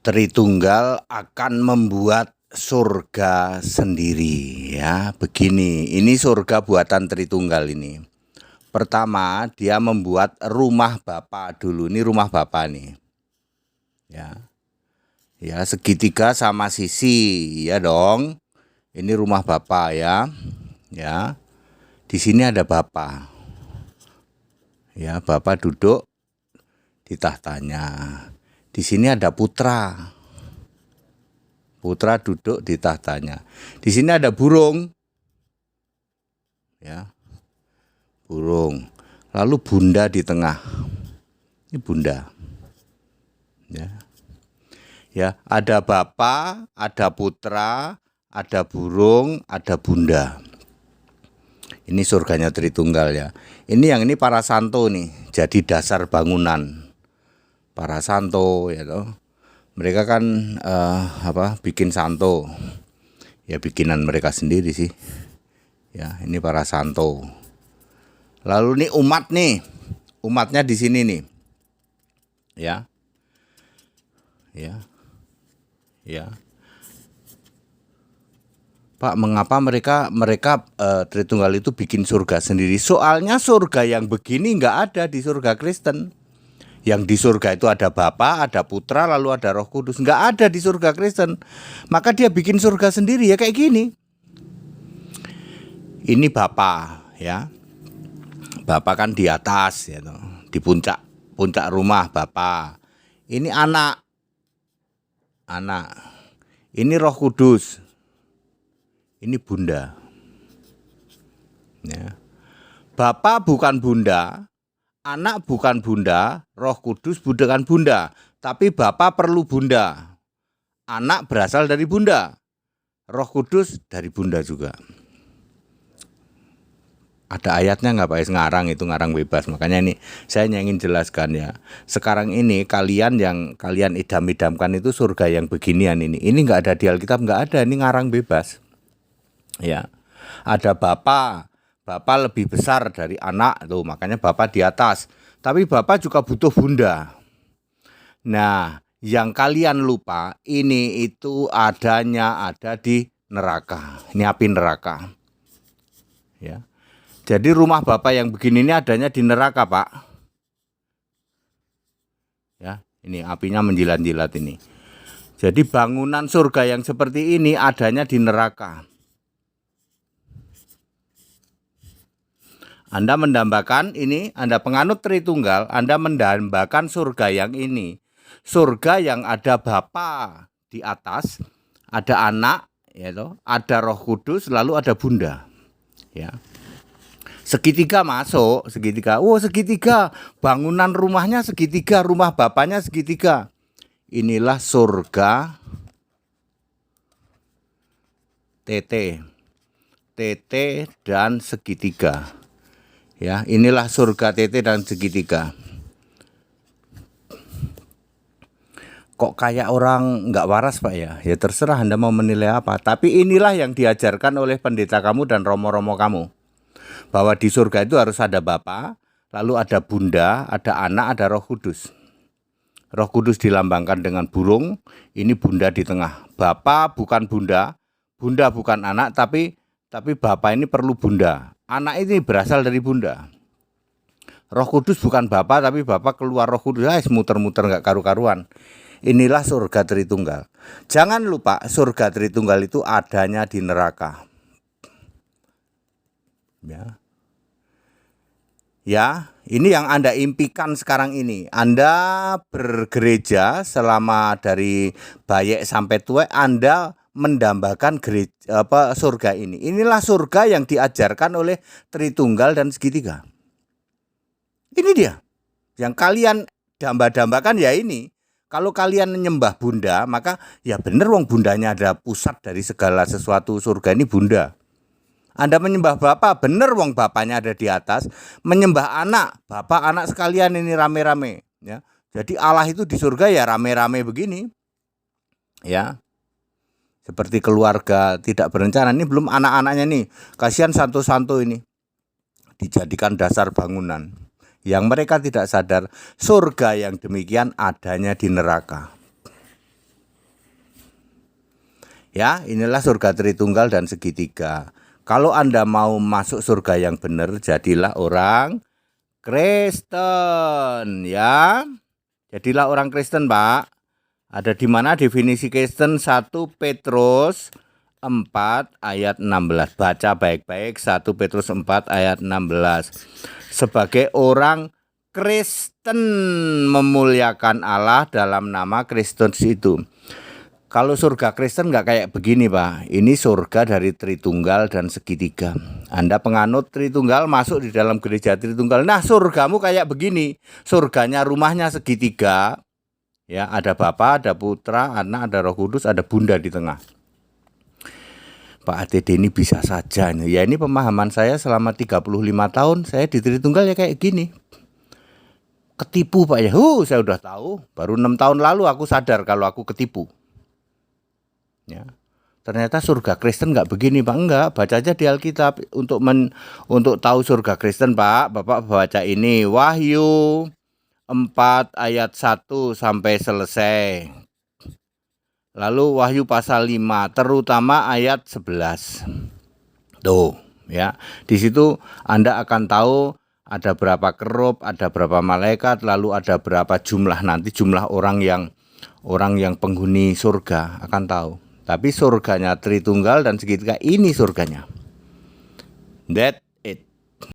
Tritunggal akan membuat surga sendiri ya. Begini, ini surga buatan Tritunggal ini. Pertama, dia membuat rumah Bapa dulu. Ini rumah Bapa nih. Ya. Ya, segitiga sama sisi, ya dong. Ini rumah Bapa ya. Ya. Di sini ada Bapa. Ya, Bapa duduk di tahtanya. Di sini ada putra. Putra duduk di tahtanya. Di sini ada burung. Ya. Burung. Lalu bunda di tengah. Ini bunda. Ya. Ya, ada bapa, ada putra, ada burung, ada bunda. Ini surganya Tritunggal ya. Ini yang ini para santo nih. Jadi dasar bangunan. Para santo ya toh. Mereka kan bikin santo. Ya bikinan mereka sendiri sih. Ya, ini para santo. Lalu nih umat nih. Umatnya di sini nih. Ya. Ya. Ya. Pak, mengapa mereka Tritunggal itu bikin surga sendiri? Soalnya surga yang begini nggak ada di surga Kristen. Yang di surga itu ada Bapa, ada Putra, lalu ada Roh Kudus. Nggak ada di surga Kristen. Maka dia bikin surga sendiri ya kayak gini. Ini Bapa ya. Bapa kan di atas ya, di puncak rumah Bapa. Ini anak. Ini Roh Kudus. Ini bunda. Ya. Bapa bukan bunda. Anak bukan bunda, Roh Kudus bukan bunda, tapi Bapa perlu bunda. Anak berasal dari bunda, Roh Kudus dari bunda juga. Ada ayatnya nggak Pak? Ngarang itu ngarang bebas. Makanya ini saya ingin jelaskan ya. Sekarang ini kalian yang kalian idam-idamkan itu surga yang beginian ini. Ini nggak ada di Alkitab, nggak ada. Ini ngarang bebas. Ya, ada Bapa. Bapa lebih besar dari anak tuh, makanya Bapa di atas. Tapi Bapa juga butuh bunda. Nah, yang kalian lupa ini itu ada di neraka. Ini api neraka. Ya. Jadi rumah Bapa yang begini ini adanya di neraka, Pak. Ya, ini apinya menjilat-jilat ini. Jadi bangunan surga yang seperti ini adanya di neraka. Anda mendambakan ini, Anda penganut Tritunggal, Anda mendambakan surga yang ini. Surga yang ada Bapa di atas, ada anak, ya toh, ada Roh Kudus, lalu ada bunda. Ya. Segitiga masuk, segitiga. Oh, segitiga. Bangunan rumahnya segitiga, rumah bapaknya segitiga. Inilah surga TT dan segitiga. Ya, inilah surga TT dan segitiga. Kok kayak orang nggak waras Pak ya? Ya terserah Anda mau menilai apa. Tapi inilah yang diajarkan oleh pendeta kamu dan romo-romo kamu. Bahwa di surga itu harus ada Bapa, lalu ada bunda, ada anak, ada Roh Kudus. Roh Kudus dilambangkan dengan burung, ini bunda di tengah. Bapa bukan bunda, bunda bukan anak, tapi Bapa ini perlu bunda. Anak ini berasal dari bunda. Roh Kudus bukan Bapa, tapi Bapa keluar Roh Kudus. Muter-muter gak karu-karuan. Inilah surga Tritunggal. Jangan lupa surga Tritunggal itu adanya di neraka. Ya, ini yang Anda impikan sekarang ini. Anda bergereja selama dari bayek sampai tua, Anda mendambakan surga ini. Inilah surga yang diajarkan oleh Tritunggal dan segitiga. Ini dia. Yang kalian damba-dambakan ya ini. Kalau kalian menyembah bunda, maka ya bener wong bundanya ada pusat dari segala sesuatu. Surga ini bunda. Anda menyembah Bapa, bener wong Bapaknya ada di atas. Menyembah anak, Bapak anak sekalian ini rame-rame. Ya. Jadi Allah itu di surga ya rame-rame begini. Ya. Seperti keluarga tidak berencana. Ini belum anak-anaknya nih. Kasihan santo-santo ini. Dijadikan dasar bangunan. Yang mereka tidak sadar surga yang demikian adanya di neraka. Ya, inilah surga Tritunggal dan segitiga. Kalau Anda mau masuk surga yang benar, jadilah orang Kristen, ya. Jadilah orang Kristen, Pak. Ada di mana definisi Kristen? 1 Petrus 4 ayat 16. Baca baik-baik 1 Petrus 4 ayat 16. Sebagai orang Kristen memuliakan Allah dalam nama Kristus itu. Kalau surga Kristen nggak kayak begini, Pak. Ini surga dari Tritunggal dan segitiga. Anda penganut Tritunggal masuk di dalam gereja Tritunggal. Nah, surgamu kayak begini. Surganya rumahnya segitiga. Ya, ada Bapa, ada Putra, Anak, ada Roh Kudus, ada Bunda di tengah. Pak ATD ini bisa saja. Ya, ini pemahaman saya selama 35 tahun. Saya di Tritunggal ya kayak gini. Ketipu, Pak ya. Saya udah tahu. Baru 6 tahun lalu aku sadar kalau aku ketipu. Ya, ternyata surga Kristen nggak begini, Pak. Enggak, baca aja di Alkitab untuk tahu surga Kristen, Pak. Bapak baca ini Wahyu 4 ayat 1 sampai selesai. Lalu Wahyu pasal 5 terutama ayat 11. Tuh, ya. Di situ Anda akan tahu ada berapa kerub, ada berapa malaikat, lalu ada berapa jumlah orang yang penghuni surga akan tahu. Tapi surganya Tritunggal dan segitiga ini surganya. That